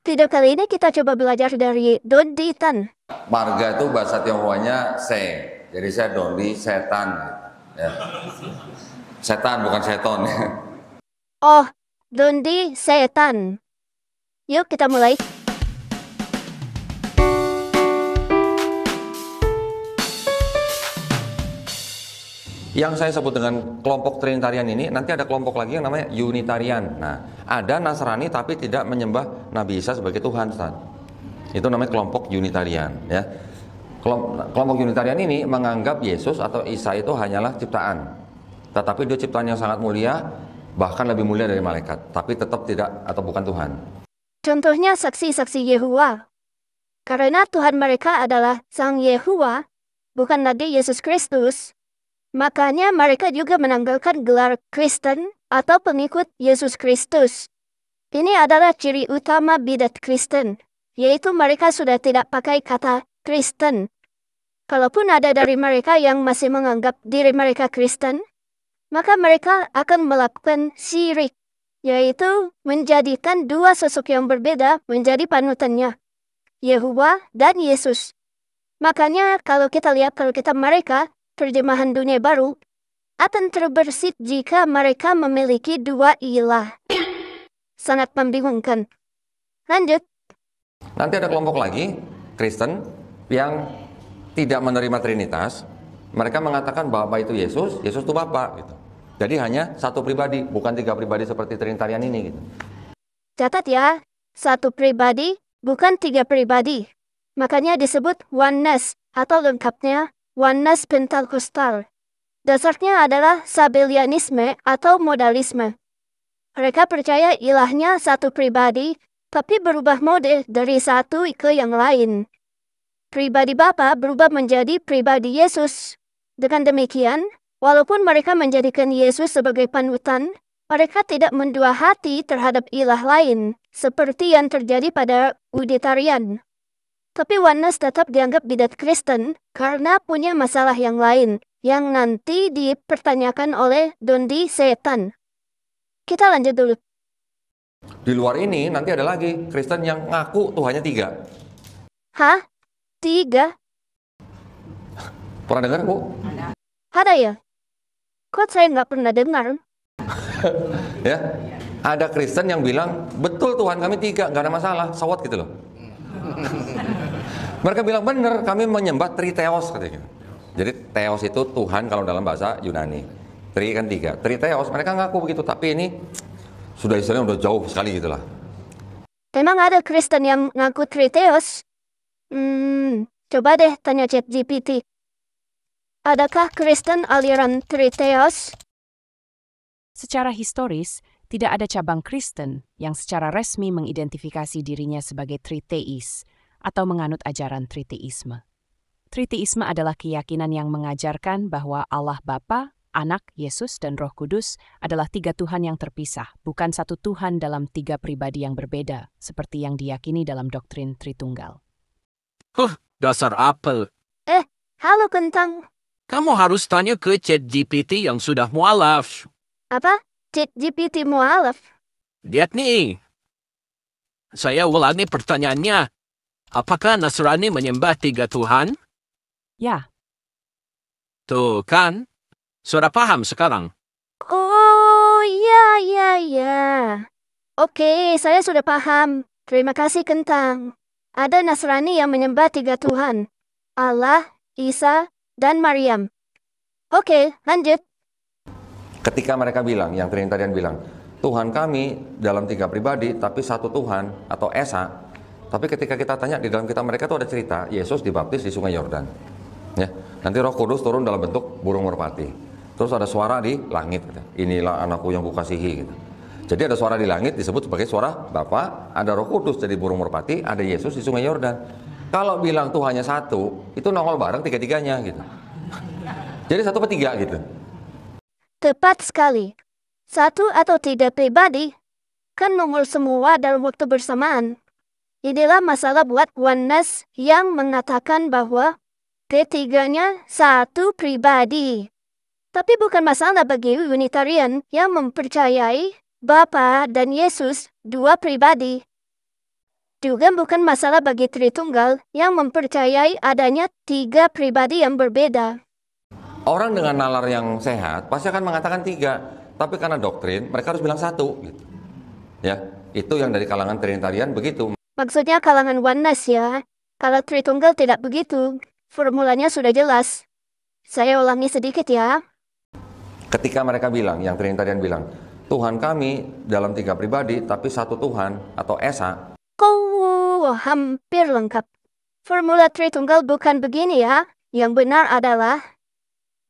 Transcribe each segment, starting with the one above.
Video kali ini kita coba belajar dari Dondi Tan. Marga itu bahasa Tionghoanya se. Jadi saya Dondi setan. Ya. Setan bukan seton. Oh, Dondi Setan. Yuk kita mulai. Yang saya sebut dengan kelompok Trinitarian ini, nanti ada kelompok lagi yang namanya Unitarian. Nah, ada Nasrani tapi tidak menyembah Nabi Isa sebagai Tuhan, Ustaz. Itu namanya kelompok Unitarian, ya. Kelompok Unitarian ini menganggap Yesus atau Isa itu hanyalah ciptaan. Tetapi dia ciptaan yang sangat mulia, bahkan lebih mulia dari malaikat, tapi tetap tidak atau bukan Tuhan. Contohnya saksi-saksi Yehuwa. Karena Tuhan mereka adalah Sang Yehuwa, bukan Nabi Yesus Kristus. Makanya mereka juga menanggalkan gelar Kristen atau pengikut Yesus Kristus. Ini adalah ciri utama bidat Kristen, yaitu mereka sudah tidak pakai kata Kristen. Kalaupun ada dari mereka yang masih menganggap diri mereka Kristen, maka mereka akan melakukan syirik, yaitu menjadikan dua sosok yang berbeda menjadi panutannya, Yehuwa dan Yesus. Makanya kalau kita lihat mereka, terjemahan dunia baru, akan terbersit jika mereka memiliki dua ilah. Sangat membingungkan. Lanjut. Nanti ada kelompok lagi, Kristen, yang tidak menerima Trinitas. Mereka mengatakan bahwa itu Yesus itu Bapa gitu. Jadi hanya satu pribadi, bukan tiga pribadi seperti Trinitarian ini gitu. Catat ya, satu pribadi, bukan tiga pribadi. Makanya disebut oneness, atau lengkapnya oneness Pentakostal. Dasarnya adalah Sabellianisme atau modalisme. Mereka percaya ilahnya satu pribadi, tapi berubah mode dari satu ke yang lain. Pribadi Bapa berubah menjadi pribadi Yesus. Dengan demikian, walaupun mereka menjadikan Yesus sebagai panutan, mereka tidak mendua hati terhadap ilah lain, seperti yang terjadi pada Unitarian. Tapi oneness tetap dianggap bidat Kristen karena punya masalah yang lain, yang nanti dipertanyakan oleh Dondi Setan. Kita lanjut dulu. Di luar ini nanti ada lagi Kristen yang ngaku Tuhannya tiga. Hah? Tiga? Pernah dengar, Bu? Ada ya? Kok saya nggak pernah dengar? Ya, ada Kristen yang bilang betul Tuhan kami tiga, nggak ada masalah, sawat gitu loh. Mereka bilang benar, kami menyembah Triteos katanya. Jadi Theos itu Tuhan kalau dalam bahasa Yunani. Tri kan tiga, Triteos mereka ngaku begitu, tapi ini sudah istilahnya udah jauh sekali gitulah. Emang ada Kristen yang ngaku Triteos? Coba deh tanya ChatGPT. Adakah Kristen aliran Triteos? Secara historis, tidak ada cabang Kristen yang secara resmi mengidentifikasi dirinya sebagai triteis atau menganut ajaran triteisme. Triteisme adalah keyakinan yang mengajarkan bahwa Allah Bapa, Anak, Yesus, dan Roh Kudus adalah tiga Tuhan yang terpisah, bukan satu Tuhan dalam tiga pribadi yang berbeda, seperti yang diyakini dalam doktrin Tritunggal. Dasar apel. Halo Kentang. Kamu harus tanya ke ChatGPT yang sudah mualaf. Apa? ChatGPT mualaf? Lihat nih. Saya ulangi pertanyaannya. Apakah Nasrani menyembah tiga Tuhan? Ya, Tuh kan? Sudah paham sekarang? Oh, ya. Oke, saya sudah paham. Terima kasih Kentang. Ada Nasrani yang menyembah tiga Tuhan. Allah, Isa, dan Maryam. Oke, lanjut. Ketika mereka bilang, yang Trinitarian bilang, Tuhan kami dalam tiga pribadi, tapi satu Tuhan atau Esa. Tapi ketika kita tanya di dalam kitab mereka itu ada cerita Yesus dibaptis di Sungai Yordan. Ya, nanti Roh Kudus turun dalam bentuk burung merpati. Terus ada suara di langit, inilah anakku yang kukasihi. Gitu. Jadi ada suara di langit disebut sebagai suara Bapa, ada Roh Kudus jadi burung merpati, ada Yesus di Sungai Yordan. Kalau bilang Tuhannya satu, itu nongol bareng tiga-tiganya gitu. Jadi satu per tiga gitu. Tepat sekali. Satu atau tiga pribadi kan nongol semua dalam waktu bersamaan. Inilah masalah buat oneness yang mengatakan bahwa ketiganya satu pribadi. Tapi bukan masalah bagi Unitarian yang mempercayai Bapa dan Yesus dua pribadi. Juga bukan masalah bagi Tritunggal yang mempercayai adanya 3 pribadi yang berbeda. Orang dengan nalar yang sehat pasti akan mengatakan 3, tapi karena doktrin mereka harus bilang 1 gitu. Ya, itu yang dari kalangan Trinitarian begitu. Maksudnya kalangan oneness ya. Kalau Tritunggal tidak begitu, formulanya sudah jelas. Saya ulangi sedikit ya. Ketika mereka bilang, yang Trinitarian bilang, Tuhan kami dalam 3 pribadi tapi 1 Tuhan atau Esa. Hampir lengkap. Formula Tritunggal bukan begini ya. Yang benar adalah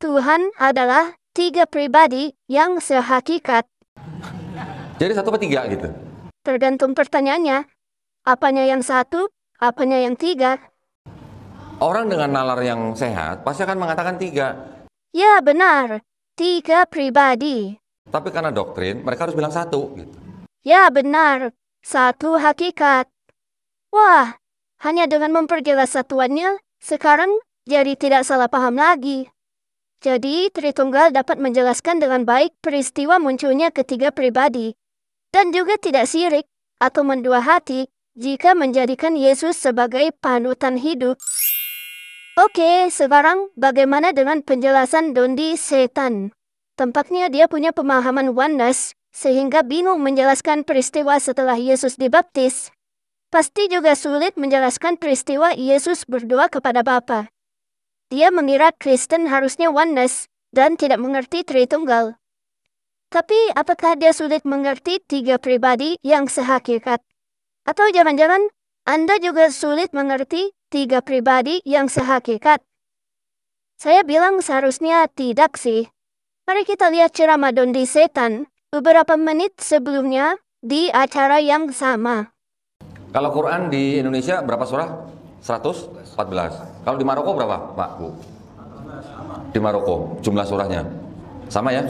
Tuhan adalah 3 pribadi yang sehakikat. Jadi 1 apa 3 gitu? Tergantung pertanyaannya. Apanya yang 1, apanya yang 3? Orang dengan nalar yang sehat pasti akan mengatakan 3. Ya benar, 3 pribadi. Tapi karena doktrin mereka harus bilang 1 gitu. Ya benar, 1 hakikat. Wah, hanya dengan memperjelas satuannya, sekarang jadi tidak salah paham lagi. Jadi Tritunggal dapat menjelaskan dengan baik peristiwa munculnya ketiga pribadi. Dan juga tidak sirik atau mendua hati jika menjadikan Yesus sebagai panutan hidup. Oke, sekarang bagaimana dengan penjelasan Dondi Setan? Tampaknya dia punya pemahaman oneness, sehingga bingung menjelaskan peristiwa setelah Yesus dibaptis. Pasti juga sulit menjelaskan peristiwa Yesus berdoa kepada Bapa. Dia mengira Kristen harusnya oneness dan tidak mengerti Tritunggal. Tapi apakah dia sulit mengerti 3 pribadi yang sehakikat? Atau jangan-jangan Anda juga sulit mengerti 3 pribadi yang sehakikat? Saya bilang seharusnya tidak sih. Mari kita lihat ceramah Dondi Setan beberapa menit sebelumnya di acara yang sama. Kalau Quran di Indonesia berapa surah? 114. Kalau di Maroko berapa, Pak, Bu? Di Maroko jumlah surahnya sama ya?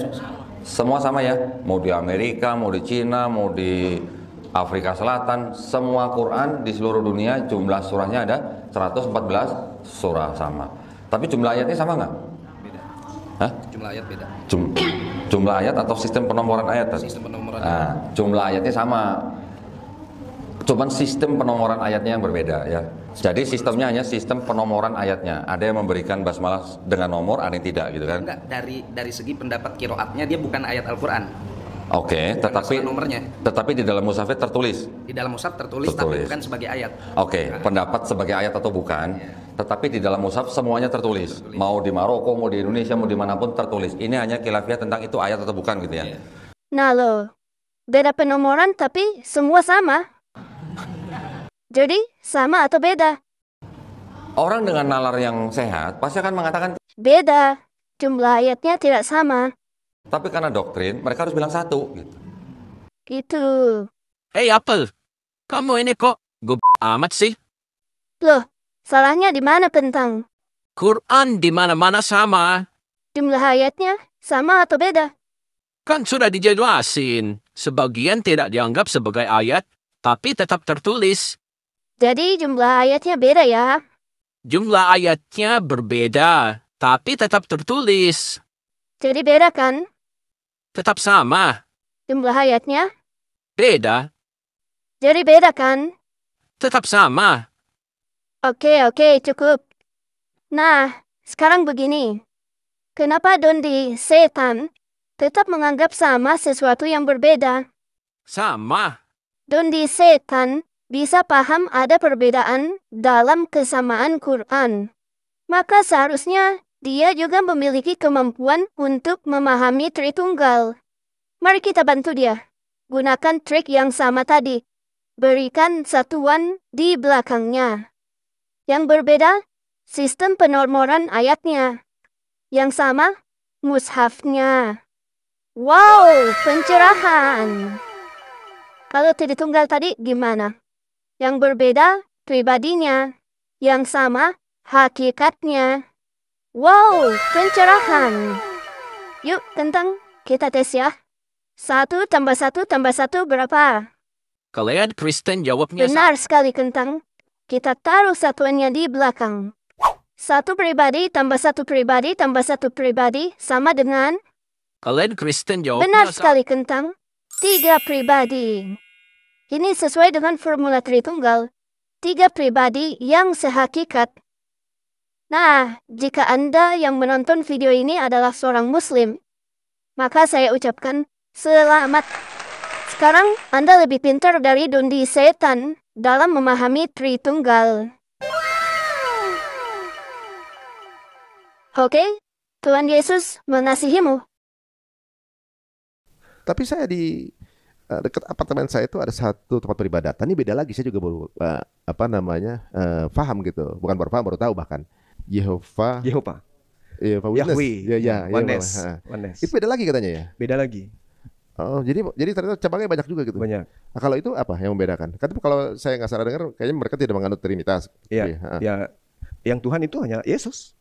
Semua sama ya? Mau di Amerika, mau di Cina, mau di Afrika Selatan, semua Quran di seluruh dunia jumlah surahnya ada 114 surah sama. Tapi jumlah ayatnya sama nggak? Hah? Jumlah ayat beda. Jumlah ayat atau sistem penomoran ayat? Sistem penomoran. Nah, jumlah ayatnya sama. Cuman sistem penomoran ayatnya yang berbeda ya. Jadi sistemnya hanya sistem penomoran ayatnya. Ada yang memberikan basmalah dengan nomor, ada yang tidak gitu kan? Enggak, dari segi pendapat kiroatnya dia bukan ayat Al-Quran. Oke, tetapi di dalam mushaf tertulis. Di dalam mushaf tertulis, tapi bukan sebagai ayat. Oke, pendapat sebagai ayat atau bukan, tetapi di dalam mushaf semuanya tertulis. Mau di Maroko, mau di Indonesia, mau dimanapun tertulis. Ini hanya khilafiyah tentang itu ayat atau bukan gitu ya. Nah loh, beda penomoran tapi semua sama. Jadi, sama atau beda? Orang dengan nalar yang sehat pasti akan mengatakan beda. Jumlah ayatnya tidak sama. Tapi karena doktrin, mereka harus bilang 1 gitu. Gitu. Hey Apple, kamu ini kok amat sih? Loh, salahnya di mana Pentang? Quran di mana-mana sama. Jumlah ayatnya sama atau beda? Kan sudah dijelasin, sebagian tidak dianggap sebagai ayat, tapi tetap tertulis. Jadi jumlah ayatnya beda ya? Jumlah ayatnya berbeda, tapi tetap tertulis. Jadi beda kan? Tetap sama. Jumlah ayatnya? Beda, Jadi beda kan? tetap sama. Oke, cukup. Nah, sekarang begini. Kenapa Dondi Setan tetap menganggap sama sesuatu yang berbeda? Sama. Dondi Setan bisa paham ada perbedaan dalam kesamaan Quran. Maka seharusnya dia juga memiliki kemampuan untuk memahami Tritunggal. Mari kita bantu dia. Gunakan trik yang sama tadi. Berikan satuan di belakangnya. Yang berbeda, sistem penomoran ayatnya. Yang sama, mushafnya. Wow, pencerahan. Kalau Tritunggal tadi gimana? Yang berbeda, pribadinya. Yang sama, hakikatnya. Wow, pencerahan. Yuk, Kentang, kita tes ya. 1 tambah 1 tambah 1 berapa? Kalian Kristen jawabnya Benar sekali, Kentang. Kita taruh satuannya di belakang. 1 pribadi tambah 1 pribadi tambah 1 pribadi sama dengan... Kalian Kristen jawabnya Benar sekali, Kentang. 3 pribadi. Ini sesuai dengan formula Tritunggal, 3 pribadi yang sehakikat. Nah, jika Anda yang menonton video ini adalah seorang Muslim, maka saya ucapkan selamat. Sekarang Anda lebih pintar dari Dundi Setan dalam memahami Tritunggal. Oke, Tuhan Yesus mengasihimu. Tapi saya di dekat apartemen saya itu ada satu tempat peribadatan. Ini beda lagi, saya juga baru paham gitu. Bukan baru paham, baru tahu bahkan. Yehova Witness. Yahweh, Oneness. Itu beda lagi katanya ya. Beda lagi. Oh, jadi ternyata cabangnya banyak juga gitu. Banyak. Nah, kalau itu apa yang membedakan? Kan kalau saya nggak salah dengar, kayaknya mereka tidak menganut Trinitas. Iya. Ya, yang Tuhan itu hanya Yesus.